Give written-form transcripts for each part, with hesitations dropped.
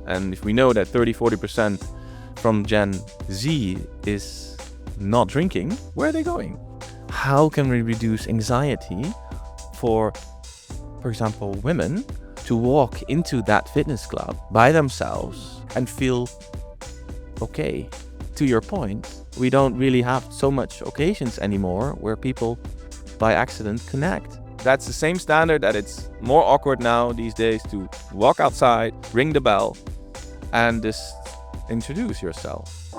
And if we know that 30-40% from Gen Z is not drinking, where are they going? How can we reduce anxiety for example, women to walk into that fitness club by themselves and feel okay? To your point, we don't really have so much occasions anymore where people by accident connect. That's the same standard that it's more awkward now these days to walk outside, ring the bell, and just introduce yourself.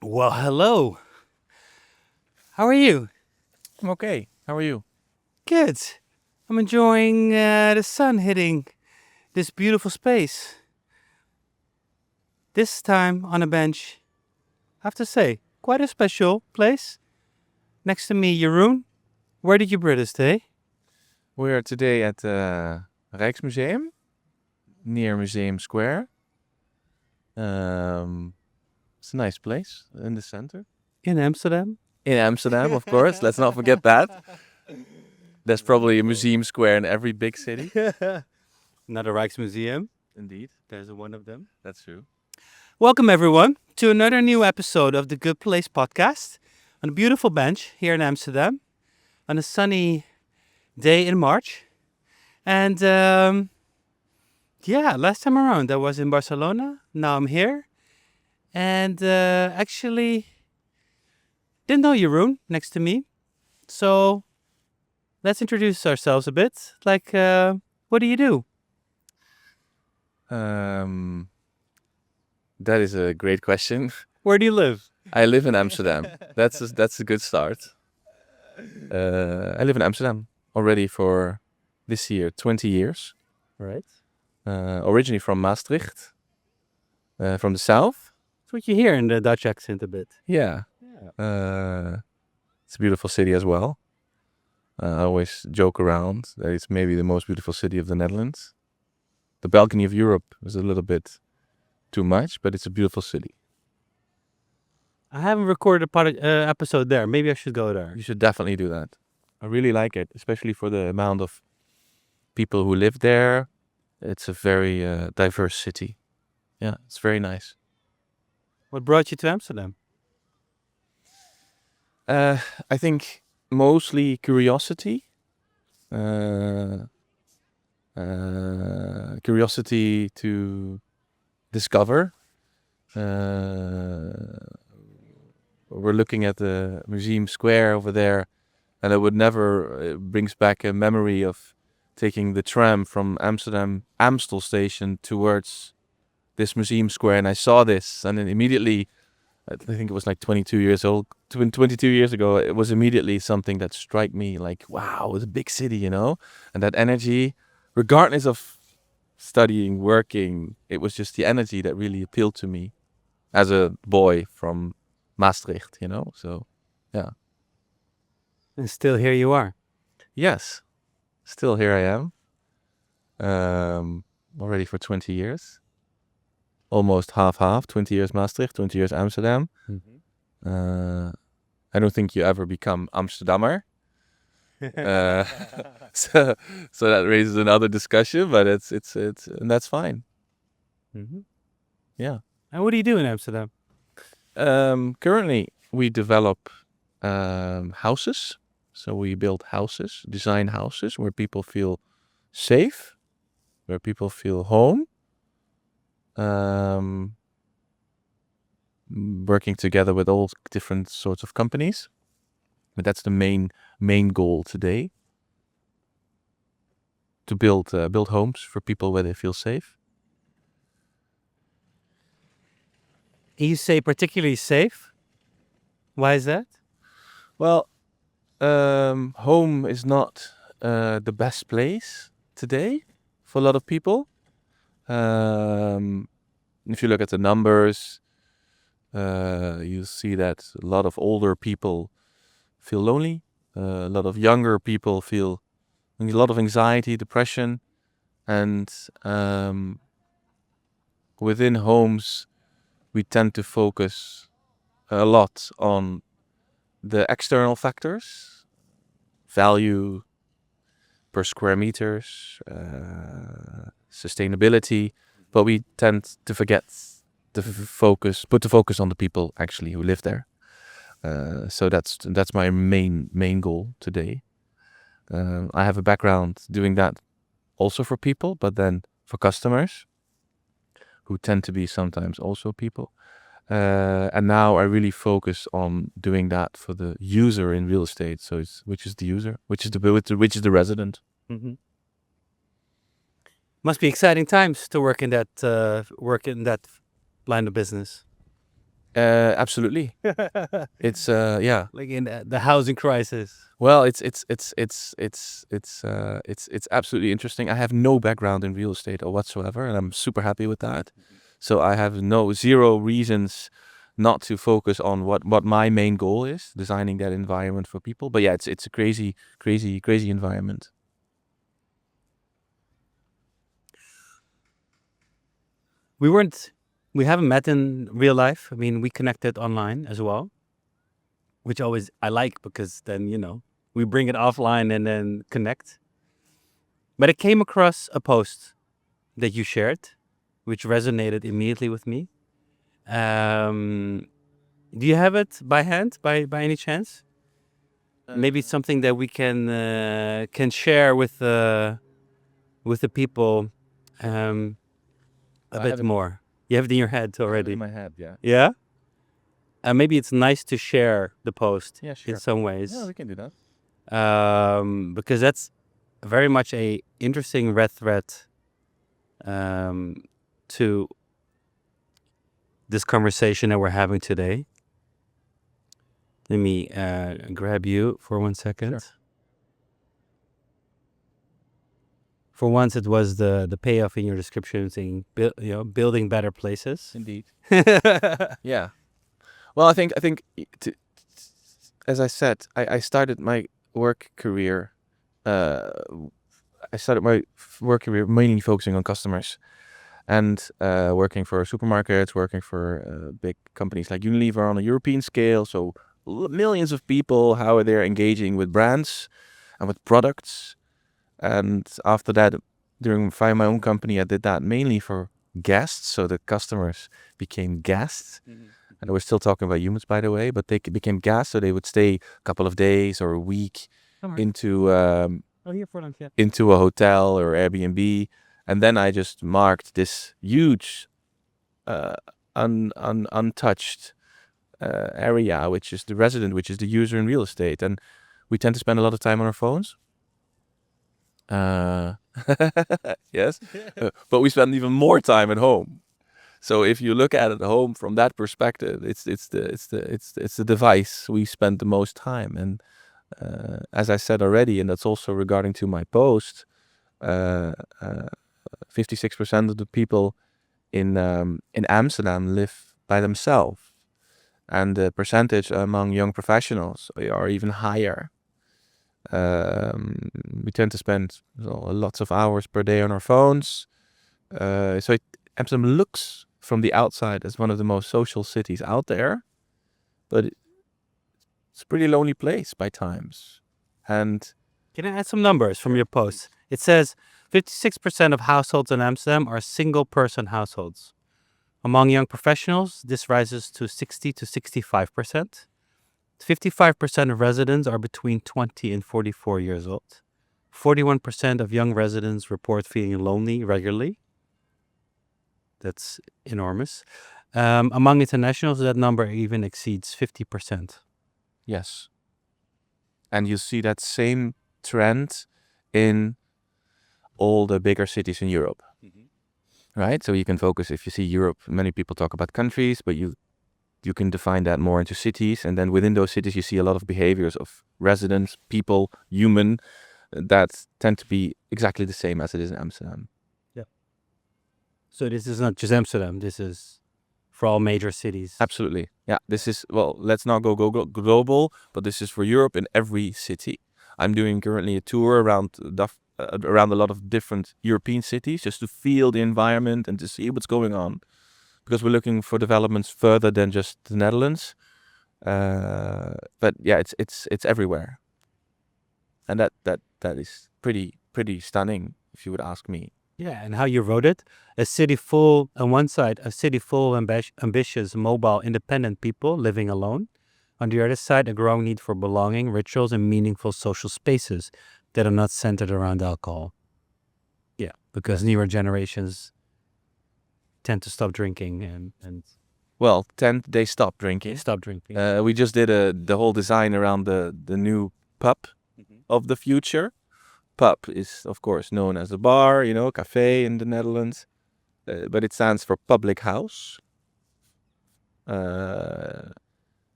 Well, hello. How are you? I'm okay. How are you? Good. I'm enjoying the sun hitting this beautiful space. This time on a bench, I have to say, quite a special place. Next to me, Jeroen. Where did you bring us today? We're today at the Rijksmuseum, near Museum Square. It's a nice place in the center. In Amsterdam. In Amsterdam, of course. Let's not forget that. There's probably a museum square in every big city. Another Rijksmuseum. Indeed. There's one of them. That's true. Welcome, everyone, to another new episode of the Good Place podcast on a beautiful bench here in Amsterdam on a sunny day in March. And last time around I was in Barcelona. Now I'm here. And actually didn't know Jeroen next to me. So let's introduce ourselves a bit. Like, what do you do? That is a great question. Where do you live? I live in Amsterdam. That's a good start. I live in Amsterdam already for this year 20 years. Right. Originally from Maastricht, from the south. That's what you hear in the Dutch accent a bit. Yeah. It's a beautiful city as well. I always joke around that it's maybe the most beautiful city of the Netherlands. The balcony of Europe is a little bit too much, but it's a beautiful city. I haven't recorded a episode there. Maybe I should go there. You should definitely do that. I really like it, especially for the amount of people who live there. It's a very diverse city. Yeah, it's very nice. What brought you to Amsterdam? I think mostly curiosity. Curiosity to discover. We're looking at the Museum Square over there, and it brings back a memory of taking the tram from Amsterdam Amstel station towards this Museum Square, and I saw this, and then immediately, I think it was like 22 years ago, it was immediately something that struck me like, wow, it's a big city, you know? And that energy, regardless of studying, working, it was just the energy that really appealed to me as a boy from Maastricht, you know? So, yeah. And still here you are. Yes. Still here I am. Already for 20 years. Almost half, 20 years Maastricht, 20 years Amsterdam. Mm-hmm. I don't think you ever become Amsterdammer. So that raises another discussion, but it's and that's fine. Mm-hmm. Yeah. And what do you do in Amsterdam? Currently, we develop houses. So we build houses, design houses where people feel safe, where people feel home. Working together with all different sorts of companies, but that's the main goal today. To build homes for people where they feel safe. You say particularly safe. Why is that? Well, home is not the best place today for a lot of people. If you look at the numbers, you see that a lot of older people feel lonely. A lot of younger people feel a lot of anxiety, depression, And within homes, we tend to focus a lot on the external factors, value per square meters, sustainability, but we tend to forget put the focus on the people actually who live there. So that's my main goal today. I have a background doing that also for people, but then for customers who tend to be sometimes also people. And now I really focus on doing that for the user in real estate. So which is the user, which is the resident. Mm-hmm. Must be exciting times to work in that line of business. Absolutely. It's like in the housing crisis. Well, it's absolutely interesting. I have no background in real estate or whatsoever, and I'm super happy with that. So I have zero reasons not to focus on what my main goal is, designing that environment for people. But yeah, it's a crazy environment. We haven't met in real life. I mean, we connected online as well, which always I like because then, we bring it offline and then connect. But I came across a post that you shared, which resonated immediately with me. Do you have it by hand, by any chance? Maybe it's something that we can share with the people a bit more. You have it in your head already. In my head, yeah. Yeah? Maybe it's nice to share the post sure. in some ways. Yeah, we can do that. Because that's very much a interesting red thread to this conversation that we're having today. Let me grab you for 1 second. Sure. For once, it was the payoff in your description saying, building better places. Indeed. Yeah. Well, I think as I said, I started my work career. I started my work career mainly focusing on customers, and working for supermarkets, working for big companies like Unilever on a European scale. So millions of people, how they're engaging with brands and with products. And after that, during my own company, I did that mainly for guests. So the customers became guests. Mm-hmm. And we're still talking about humans, by the way, but they became guests. So they would stay a couple of days or a week into into a hotel or Airbnb. And then I just marked this huge, untouched area, which is the resident, which is the user in real estate. And we tend to spend a lot of time on our phones. Yes, but we spend even more time at home. So if you look at it home from that perspective, it's the device we spend the most time. And as I said already, and that's also regarding to my post, 56% of the people in Amsterdam live by themselves, and the percentage among young professionals are even higher. We tend to spend lots of hours per day on our phones. Amsterdam looks from the outside as one of the most social cities out there, but it's a pretty lonely place by times. And can I add some numbers from your post? It says 56% of households in Amsterdam are single-person households. Among young professionals, this rises to 60 to 65%. 55% of residents are between 20 and 44 years old. 41% of young residents report feeling lonely regularly. That's enormous. Among internationals, that number even exceeds 50%. Yes. And you see that same trend in all the bigger cities in Europe. Mm-hmm. Right? So you can focus, if you see Europe, many people talk about countries, but you can define that more into cities. And then within those cities, you see a lot of behaviors of residents, people, human, that tend to be exactly the same as it is in Amsterdam. Yeah. So this is not just Amsterdam. This is for all major cities. Absolutely. Yeah. This is, well, let's not go global, but this is for Europe in every city. I'm doing currently a tour around around a lot of different European cities just to feel the environment and to see what's going on, because we're looking for developments further than just the Netherlands. But yeah, it's everywhere, and that is pretty stunning, if you would ask me. Yeah, and how you wrote it. A city full, on one side, a city full of ambitious, mobile, independent people living alone. On the other side, a growing need for belonging, rituals, and meaningful social spaces that are not centered around alcohol. Yeah, because newer generations tend to stop drinking and Well, they stop drinking. stop drinking. We just did the whole design around the new pub of the future. Pub is, of course, known as a bar, cafe in the Netherlands, but it stands for public house.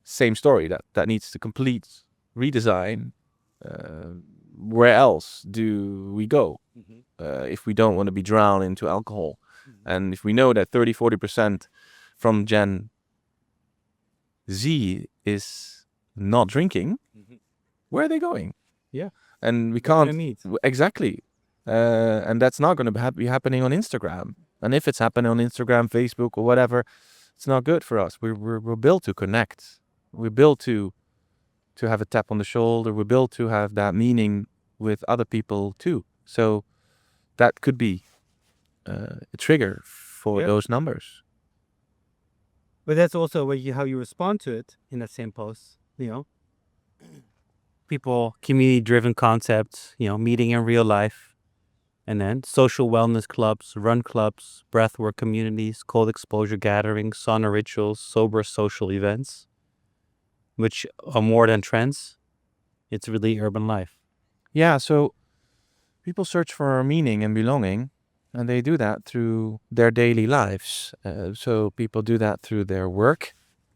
Same story, that needs to complete redesign. Where else do we go if we don't want to be drowned into alcohol? And if we know that 30-40% from Gen Z is not drinking, where are they going? Yeah. And we Gonna can't meet. exactly, and that's not going to be happening on Instagram. And if it's happening on Instagram, Facebook, or whatever, it's not good for us. We're built to connect. We're built to have a tap on the shoulder. We're built to have that meaning with other people too. So that could be a trigger for those numbers. But that's also how you respond to it in that same post. People, community-driven concepts. Meeting in real life, and then social wellness clubs, run clubs, breathwork communities, cold exposure gatherings, sauna rituals, sober social events, which are more than trends. It's really urban life. Yeah. So people search for meaning and belonging, and they do that through their daily lives. So people do that through their work,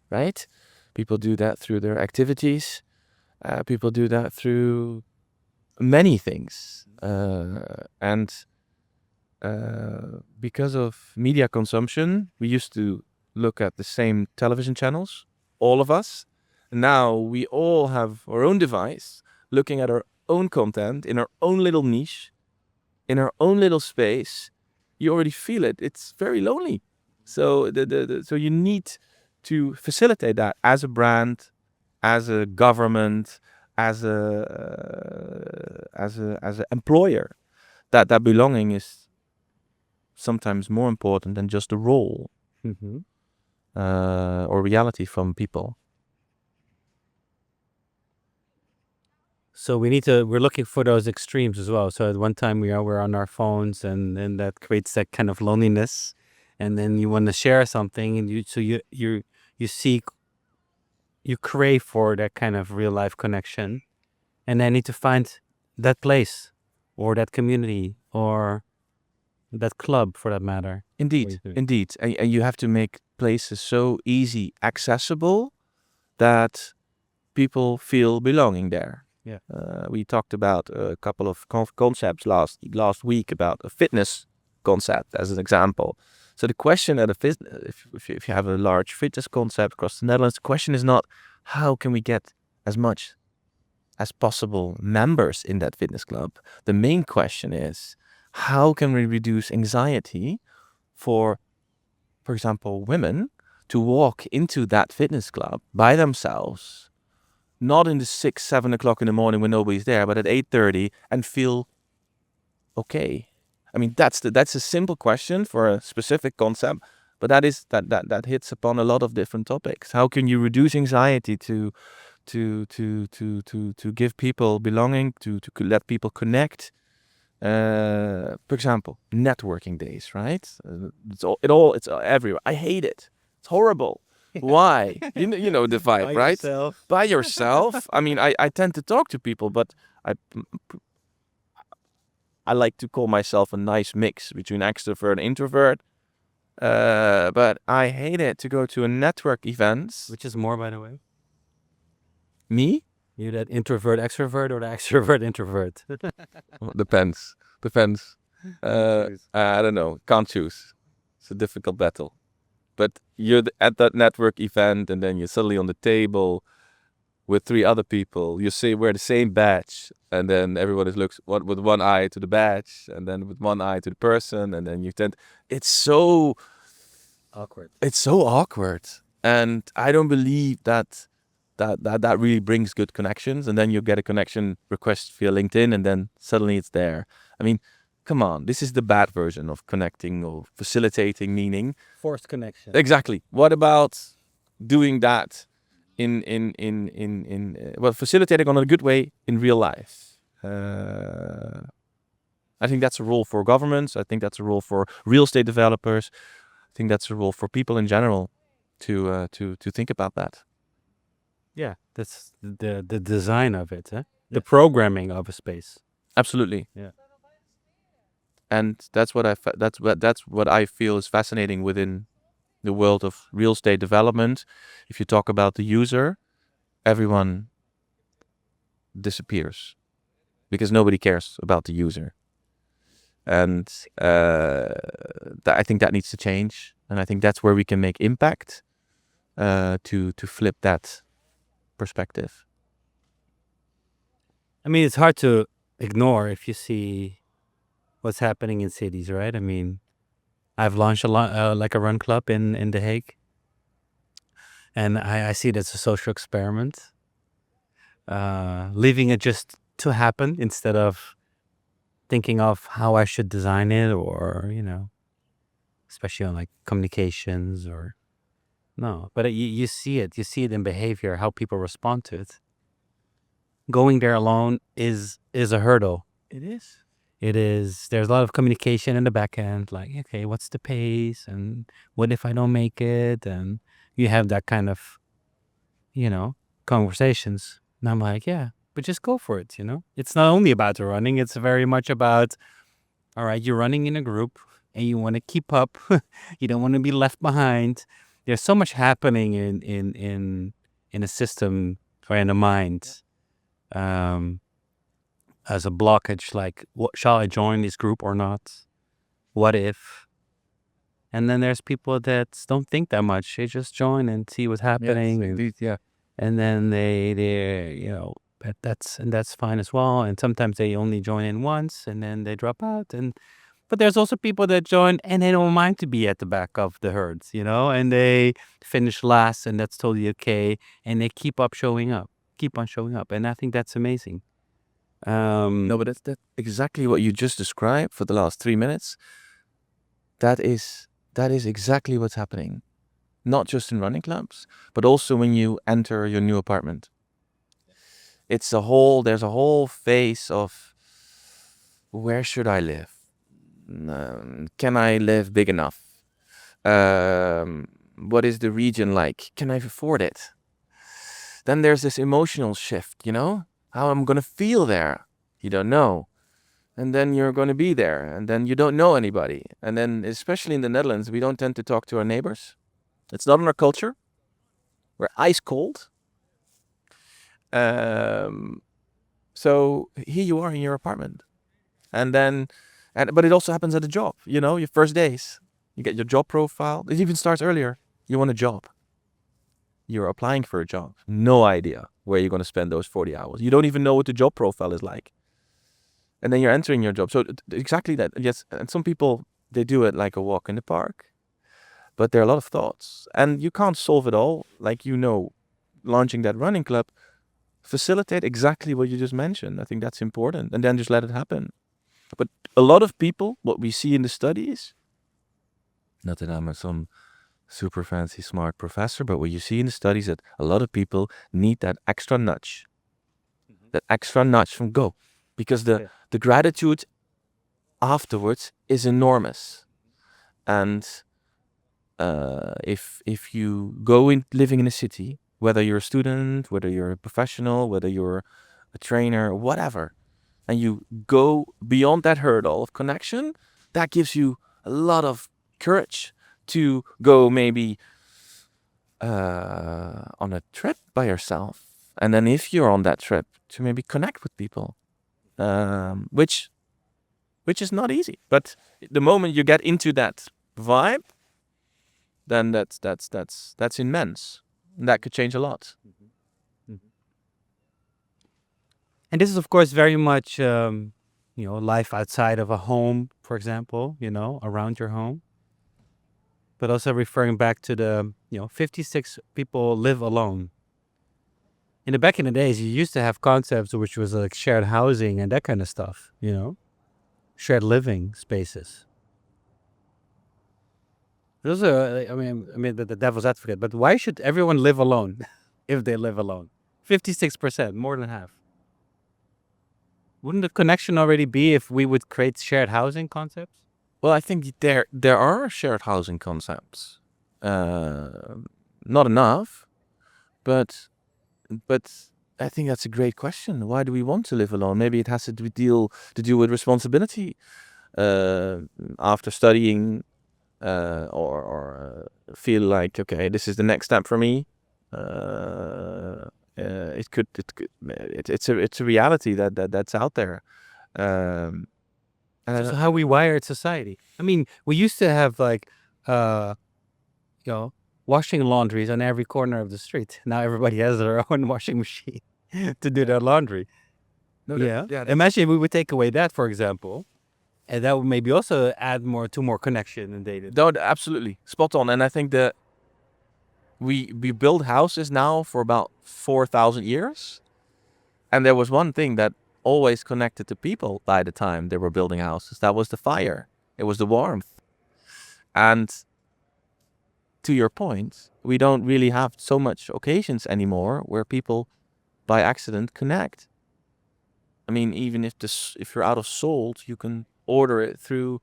right? People do that through their activities. People do that through many things. And because of media consumption, we used to look at the same television channels, all of us. Now we all have our own device, looking at our own content in our own little niche, in our own little space. You already feel it. It's very lonely. So so you need to facilitate that as a brand, as a government, as a employer. That belonging is sometimes more important than just a role or reality from people. So we're looking for those extremes as well. So at one time we're on our phones, and then that creates that kind of loneliness, and then you want to share something, and you crave for that kind of real life connection, and then need to find that place or that community or that club for that matter. Indeed. And you have to make places so easy accessible that people feel belonging there. Yeah. We talked about a couple of concepts last week about a fitness concept as an example. So the question at if you have a large fitness concept across the Netherlands, the question is not how can we get as much as possible members in that fitness club. The main question is how can we reduce anxiety for example, women to walk into that fitness club by themselves, not in the 6-7 o'clock in the morning when nobody's there, but at 8:30 and feel okay. I mean, that's a simple question for a specific concept, but that hits upon a lot of different topics. How can you reduce anxiety to give people belonging, to let people connect? For example, networking days, right? It's everywhere. I hate it. It's horrible. Why? You know the vibe, By right? yourself. By yourself. I mean, I tend to talk to people, but I like to call myself a nice mix between extrovert and introvert. But I hate it to go to a network event. Which is more, by the way? Me? You that introvert extrovert or the extrovert introvert? Well, depends. I don't know. Can't choose. It's a difficult battle. But you're at that network event, and then you're suddenly on the table with 3 other people. You say wear the same badge, and then everyone looks with one eye to the badge, and then with one eye to the person, and then you tend. It's so Awkward. it's so awkward, and I don't believe that really brings good connections. And then you get a connection request via LinkedIn, and then suddenly it's there. I mean, come on, this is the bad version of connecting or facilitating meaning. Forced connection. Exactly. What about doing that well, facilitating on a good way in real life? I think that's a role for governments. I think that's a role for real estate developers. I think that's a role for people in general to think about that. Yeah, that's the design of it, huh? The programming of a space. Absolutely. Yeah. And that's what I feel is fascinating within the world of real estate development. If you talk about the user, everyone disappears because nobody cares about the user. And I think that needs to change. And I think that's where we can make impact to flip that perspective. I mean, it's hard to ignore if you see what's happening in cities, right? I mean, I've launched a lot, like a run club in The Hague, and I see it as a social experiment, leaving it just to happen instead of thinking of how I should design it, or especially on like communications or no. But you see it in behavior, how people respond to it. Going there alone is a hurdle. It is. It is. There's a lot of communication in the back end, like, okay, what's the pace, and what if I don't make it, and you have that kind of, conversations. And I'm like, yeah, but just go for it. It's not only about the running; it's very much about, all right, you're running in a group, and you want to keep up. You don't want to be left behind. There's so much happening in a system or in a mind. As a blockage, like, what shall I join this group or not? What if? And then there's people that don't think that much. They just join and see what's happening. Yes, indeed, yeah. And then they that's fine as well. And sometimes they only join in once and then they drop out. But there's also people that join and they don't mind to be at the back of the herds, and they finish last, and that's totally okay. And they keep on showing up. And I think that's amazing. No, but that's exactly what you just described for the last 3 minutes. That is exactly what's happening. Not just in running clubs, but also when you enter your new apartment. There's a whole phase of, where should I live? Can I live big enough? What is the region like? Can I afford it? Then there's this emotional shift, how I'm gonna feel there. You don't know. And then you're going to be there, and then you don't know anybody. And then, especially in the Netherlands, we don't tend to talk to our neighbors. It's not in our culture. We're ice cold. So here you are in your apartment. But it also happens at a job, your first days. You get your job profile. It even starts earlier. You want a job. You're applying for a job. No idea where you're going to spend those 40 hours. You don't even know what the job profile is like. And then you're entering your job. So exactly that. Yes. And some people, they do it like a walk in the park. But there are a lot of thoughts. And you can't solve it all. Like, launching that running club, facilitate exactly what you just mentioned. I think that's important. And then just let it happen. But a lot of people, what we see in the studies, not that I'm some super fancy smart professor, but what you see in the studies, that a lot of people need that extra nudge. That extra nudge from go. Because the gratitude afterwards is enormous. And if you go in living in a city, whether you're a student, whether you're a professional, whether you're a trainer, whatever, and you go beyond that hurdle of connection, that gives you a lot of courage to go maybe on a trip by yourself. And then if you're on that trip, to maybe connect with people. Which is not easy, but the moment you get into that vibe, then that's immense. And that could change a lot. And this is, of course, very much, life outside of a home, for example, around your home. But also referring back to the, 56 people live alone. Back in the days, you used to have concepts which was like shared housing and that kind of stuff, shared living spaces. Those are, the devil's advocate, but why should everyone live alone if they live alone? 56%, more than half. Wouldn't the connection already be if we would create shared housing concepts? Well, I think there are shared housing concepts. Not enough, but I think that's a great question. Why do we want to live alone? Maybe it has to do with responsibility. After studying, or feel like, okay, this is the next step for me. It's a reality that's out there. So how we wired society. I mean, we used to have like, washing laundries on every corner of the street. Now everybody has their own washing machine to do their laundry. No, Imagine if we would take away that, for example, and that would maybe also add more connection in dating. No, absolutely spot on. And I think that we build houses now for about 4,000 years, and there was one thing that always connected to people by the time they were building houses. That was the fire. It was the warmth. And to your point, we don't really have so much occasions anymore where people by accident connect. I mean, even if you're out of salt, you can order it through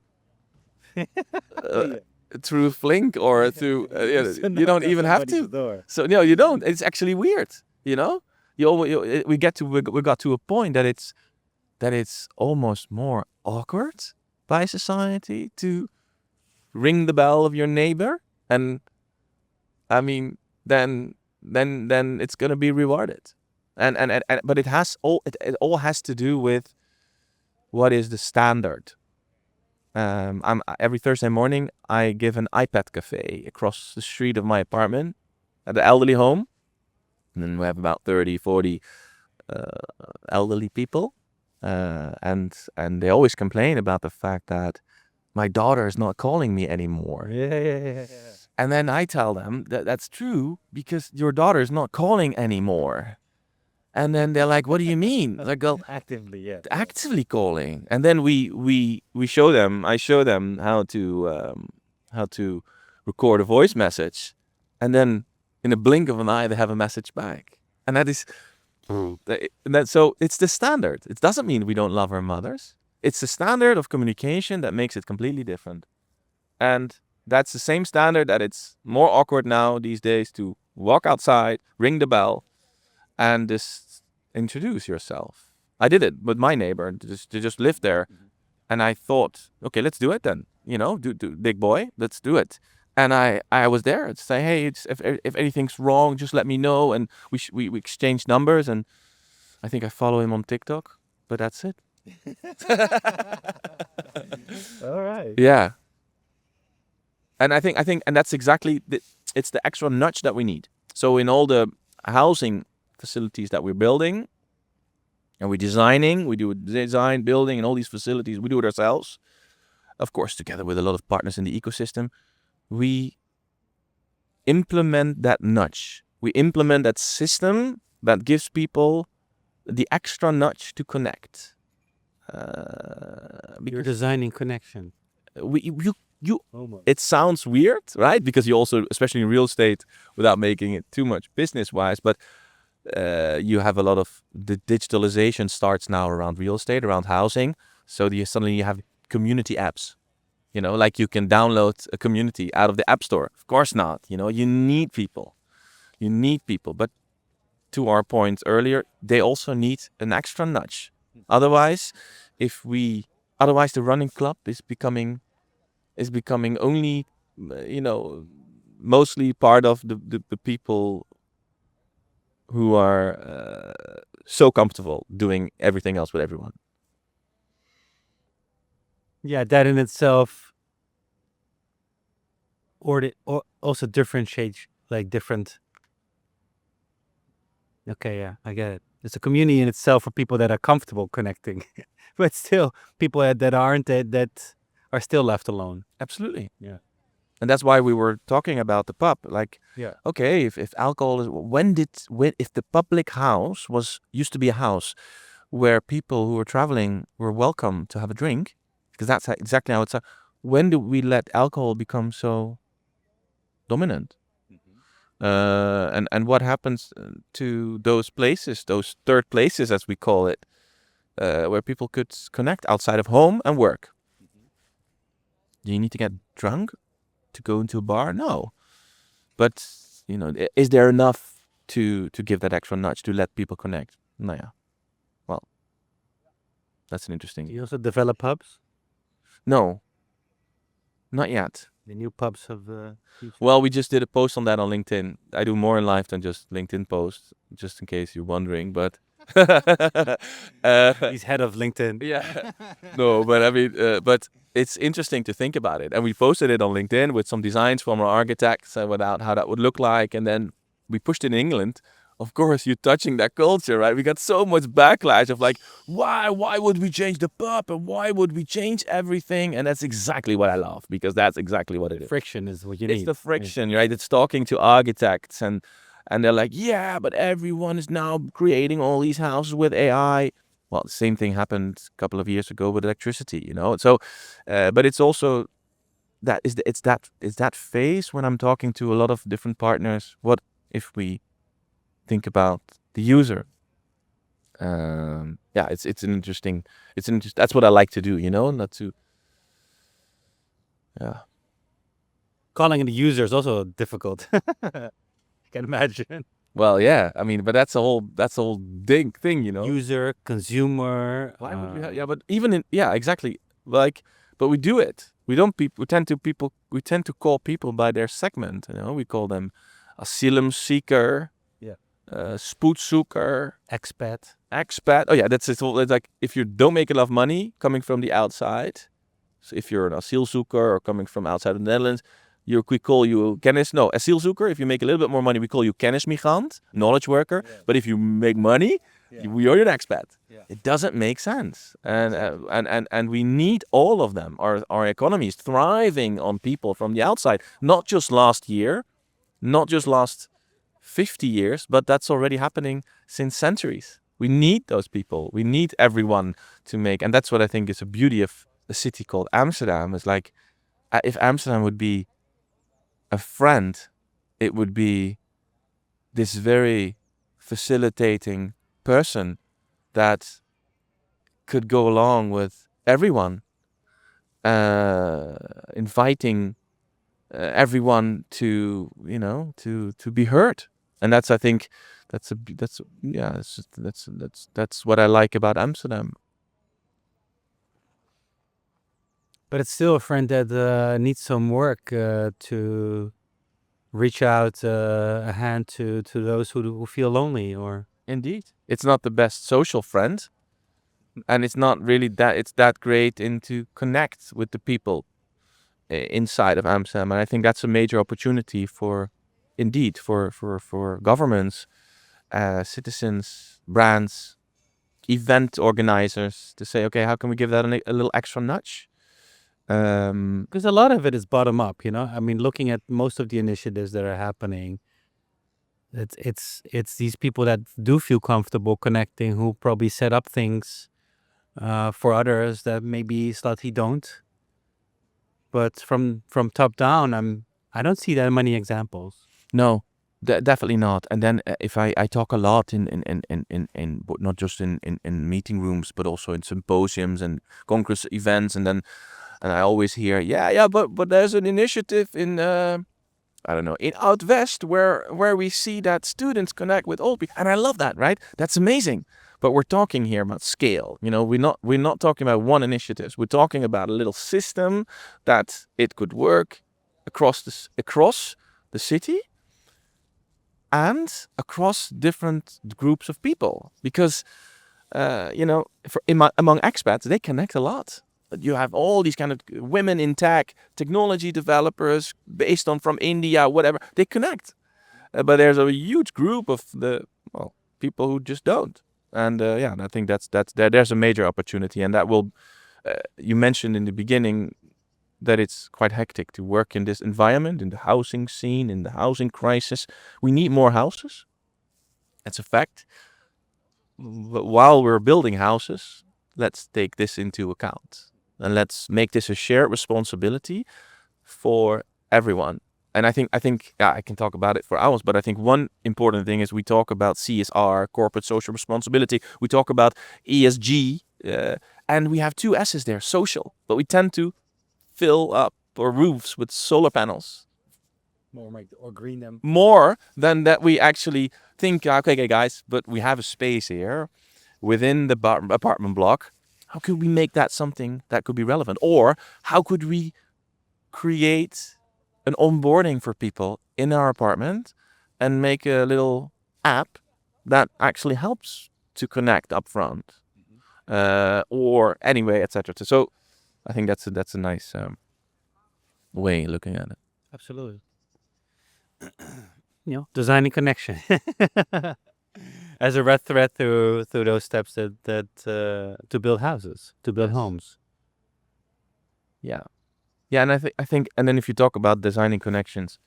through Flink or through you don't even have to. So no, you don't. It's actually weird. We got to a point that it's almost more awkward by society to ring the bell of your neighbor, and I mean then it's gonna be rewarded, and but it all has to do with what is the standard. Every Thursday morning I give an iPad cafe across the street of my apartment at the elderly home, and then we have about 30-40 elderly people, and they always complain about the fact that my daughter is not calling me anymore. Yeah. And then I tell them that that's true because your daughter is not calling anymore. And then they're like, "What do you mean?" I go, actively calling. And then we show them. I show them how to record a voice message, and then in a blink of an eye they have a message back. And that is, so it's the standard. It doesn't mean we don't love our mothers. It's the standard of communication that makes it completely different. And that's the same standard that it's more awkward now these days to walk outside, ring the bell, and just introduce yourself. I did it with my neighbor to just live there, and I thought, okay, let's do it then. Do big boy, let's do it. And I was there to say, hey, if anything's wrong, just let me know. And we exchanged numbers, and I think I follow him on TikTok, but that's it. All right. Yeah. And I think and that's exactly it's the extra nudge that we need. So in all the housing facilities that we're building and we're designing, we do design, building, and all these facilities, we do it ourselves. Of course, together with a lot of partners in the ecosystem, we implement that nudge. We implement that system that gives people the extra nudge to connect. You're designing connection. It sounds weird, right? Because you also, especially in real estate, without making it too much business-wise, but you have a lot of the digitalization starts now around real estate, around housing. So suddenly you have community apps. Like you can download a community out of the app store. Of course not. You need people. But to our point earlier, they also need an extra nudge. Otherwise, the running club is becoming only, mostly part of the people who are so comfortable doing everything else with everyone. Yeah, that in itself, or also differentiates like different Okay, yeah, I get it. It's a community in itself for people that are comfortable connecting, but still people that aren't, that are still left alone. Absolutely. Yeah. And that's why we were talking about the pub. Like, Yeah. okay, if alcohol is, if the public house used to be a house where people who were traveling were welcome to have a drink, because that's exactly how it's, when do we let alcohol become so dominant? And what happens to those places, those third places, as we call it, where people could connect outside of home and work? Do you need to get drunk to go into a bar? No. But, is there enough to give that extra nudge to let people connect? No, yeah. Well, that's an Do interesting. you also develop pubs? No, not yet. The new pubs of the future? Well, we just did a post on that on LinkedIn. I do more in life than just LinkedIn posts, just in case you're wondering. But He's head of LinkedIn. yeah, no, but I mean, but it's interesting to think about it. And we posted it on LinkedIn with some designs from our architects about how that would look like, and then we pushed it in England. Of course, you're touching that culture, right? We got so much backlash of like, why would we change the pub and why would we change everything? And that's exactly what I love, because that's exactly what it is. Friction is what you It's need. the friction, right? It's talking to architects and they're like, yeah, but everyone is now creating all these houses with AI. Well, the same thing happened a couple of years ago with electricity, So, but it's also it's that phase when I'm talking to a lot of different partners. What if we think about the user? Yeah, it's an interesting. That's what I like to do, not to. Yeah. Calling it a user is also difficult. I can imagine. Well, yeah. I mean, but that's a whole thing, User, consumer. Why would we have? Yeah, but even exactly. Like, but we do it. We don't. We tend to call people by their segment. We call them asylum seeker. Yeah. Spoedzoeker. Expat. Oh yeah, that's it. It's like if you don't make enough money coming from the outside. So if you're an asielzoeker or coming from outside of the Netherlands, we call you asielzoeker. If you make a little bit more money, we call you kennismigrant, knowledge worker. Yeah. But if you make money, you're an expat. Yeah. It doesn't make sense, and we need all of them. Our economy is thriving on people from the outside, not just last year, not just last 50 years, but that's already happening since centuries. We need those people. We need everyone to make, and that's what I think is the beauty of a city called Amsterdam. Is like, if Amsterdam would be a friend, it would be this very facilitating person that could go along with everyone, inviting everyone to be heard. And that's, I think, that's what I like about Amsterdam. But it's still a friend that needs some work to reach out a hand to those who feel lonely, or Indeed, it's not the best social friend, and it's not really that great to connect with the people inside of Amsterdam. And I think that's a major opportunity for governments, citizens, brands, event organizers to say, okay, how can we give that a little extra nudge? because a lot of it is bottom up. I mean, looking at most of the initiatives that are happening, it's these people that do feel comfortable connecting, who probably set up things for others that maybe slightly don't. But from top down, I don't see that many examples. No, definitely not. And then if I talk a lot in not just in meeting rooms, but also in symposiums and congress events, and I always hear, but there's an initiative in I don't know, in out west where we see that students connect with old people, and I love that, right? That's amazing. But we're talking here about scale. We're not talking about one initiative. We're talking about a little system that it could work across the city and across different groups of people, because among expats, they connect a lot. You have all these kind of women in tech, technology developers based on from India, whatever. They connect, but there's a huge group of people who just don't. And and I think there's a major opportunity, and that will. You mentioned in the beginning that it's quite hectic to work in this environment, in the housing scene, in the housing crisis. We need more houses. That's a fact. But while we're building houses, let's take this into account and let's make this a shared responsibility for everyone. And I think I can talk about it for hours, but I think one important thing is we talk about CSR, corporate social responsibility. We talk about ESG, and we have two S's there, social. But we tend to fill up our roofs with solar panels Or green them. more than that we actually think, okay, guys, but we have a space here within the apartment block. How could we make that something that could be relevant? Or how could we create an onboarding for people in our apartment and make a little app that actually helps to connect up front? Or anyway, etc. So I think that's a nice way looking at it. Absolutely. Designing connection as a red thread through those steps that to build houses, to build homes. Yeah, and I think, and then if you talk about designing connections,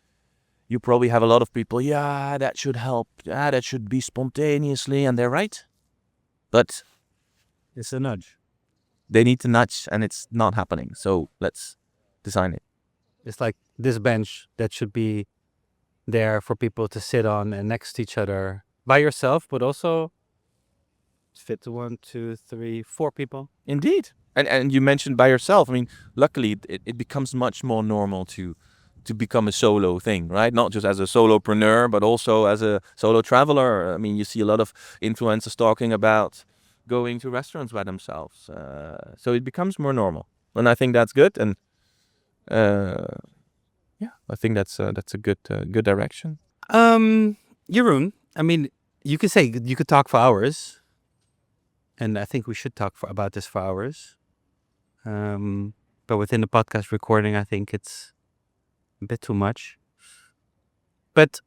you probably have a lot of people. Yeah, that should help. Yeah, that should be spontaneously, and they're right. But It's a nudge. they need to nudge, and it's not happening. So let's design it. It's like this bench that should be there for people to sit on and next to each other by yourself, but also fit 1, 2, 3, 4 people. Indeed. And you mentioned by yourself. I mean, luckily it becomes much more normal to become a solo thing, right? Not just as a solopreneur, but also as a solo traveler. I mean, you see a lot of influencers talking about going to restaurants by themselves. So it becomes more normal, and I think that's good. And I think that's a good direction. Jeroen, I mean, you could talk for hours, and I think we should talk about this for hours. But within the podcast recording, I think it's a bit too much. But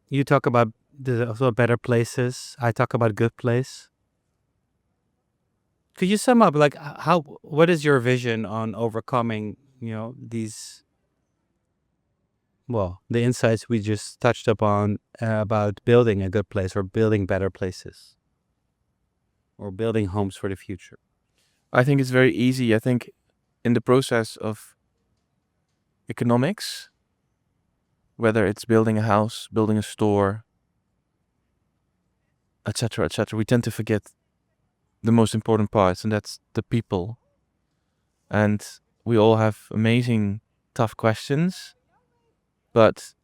you talk about the also better places. I talk about good place. Could you sum up like what is your vision on overcoming, these the insights we just touched upon about building a good place or building better places or building homes for the future? I think it's very easy. I think in the process of economics, whether it's building a house, building a store, etc., we tend to forget the most important parts, and that's the people. And we all have amazing, tough questions, but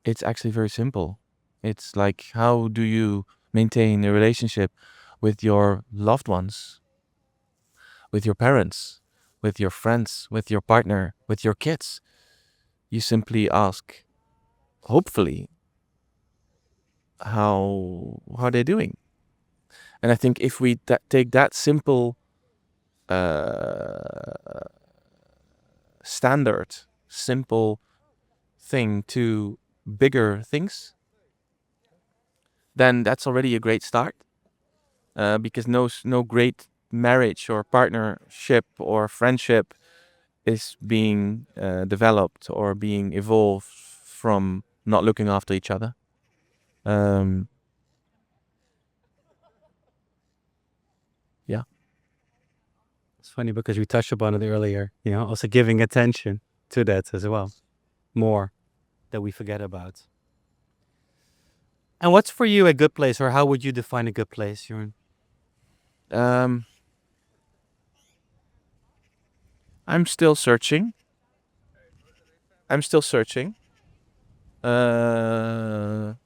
it's actually very simple. It's like, how do you maintain a relationship with your loved ones, with your parents, with your friends, with your partner, with your kids? You simply ask, hopefully, how are they doing? And I think if we take that simple standard, simple thing to bigger things, then that's already a great start. Because no great marriage or partnership or friendship is being developed or being evolved from not looking after each other. It's funny because we touched upon it earlier, also giving attention to that as well, more that we forget about. And what's for you a good place, or how would you define a good place, Jeroen? I'm still searching. For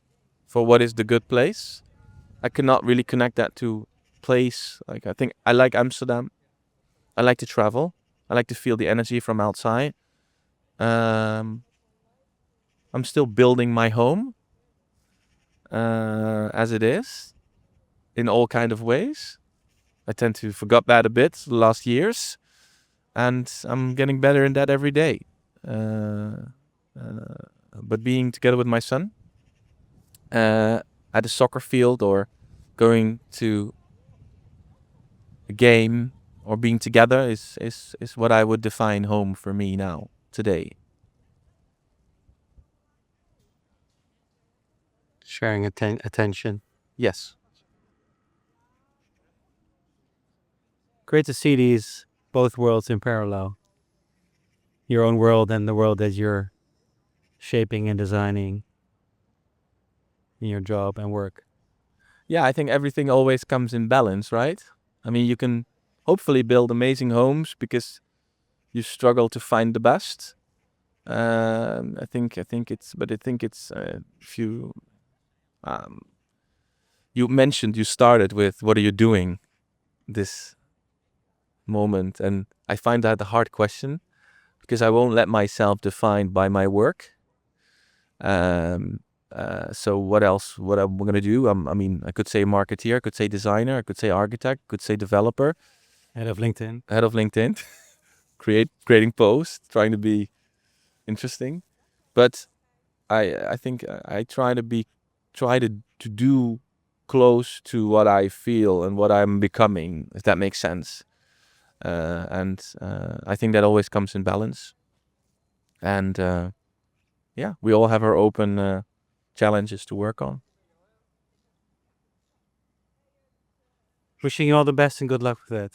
what is the good place. I cannot really connect that to place. Like, I think I like Amsterdam. I like to travel. I like to feel the energy from outside. I'm still building my home as it is in all kind of ways. I tend to forget that a bit the last years, and I'm getting better in that every day. But being together with my son, at a soccer field or going to a game or being together is what I would define home for me now, today. Sharing attention. Yes. Great to see these both worlds in parallel. Your own world and the world that you're shaping and designing in your job and work. Yeah, I think everything always comes in balance, right? I mean, you can hopefully build amazing homes because you struggle to find the best. I think it's, but I think it's if you you mentioned you started with what are you doing this moment, and I find that a hard question because I won't let myself defined by my work. So what else? What I'm gonna do? I mean, I could say marketeer, I could say designer, I could say architect, I could say developer, Head of LinkedIn. head of LinkedIn, creating posts, trying to be interesting. But I think I try to do close to what I feel and what I'm becoming, if that makes sense. And I think that always comes in balance. And yeah, we all have our open challenges to work on. Wishing you all the best and good luck with that.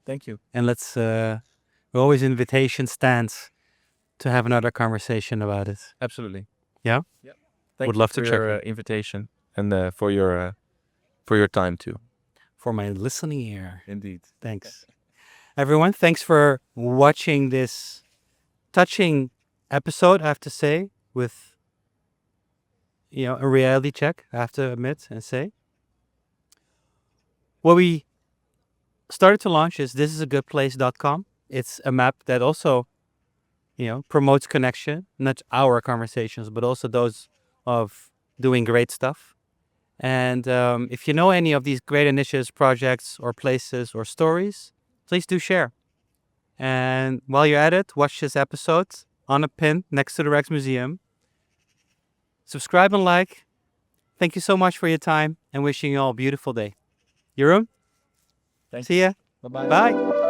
Thank you. And let's, always invitation stands to have another conversation about it. Absolutely. Yeah? Yep. Thank Would you love for to check your it. invitation and for your time too. For my listening ear. Indeed. Thanks. Everyone, thanks for watching this touching episode, I have to say, with, a reality check, I have to admit and say. What we started to launch is thisisagoodplace.com. It's a map that also, promotes connection, not our conversations, but also those of doing great stuff. And if you know any of these great initiatives, projects, or places or stories, please do share. And while you're at it, watch this episode on a pin next to the Rijksmuseum. Subscribe and like. Thank you so much for your time and wishing you all a beautiful day. Jeroen, Thanks. see ya. Bye-bye. Bye.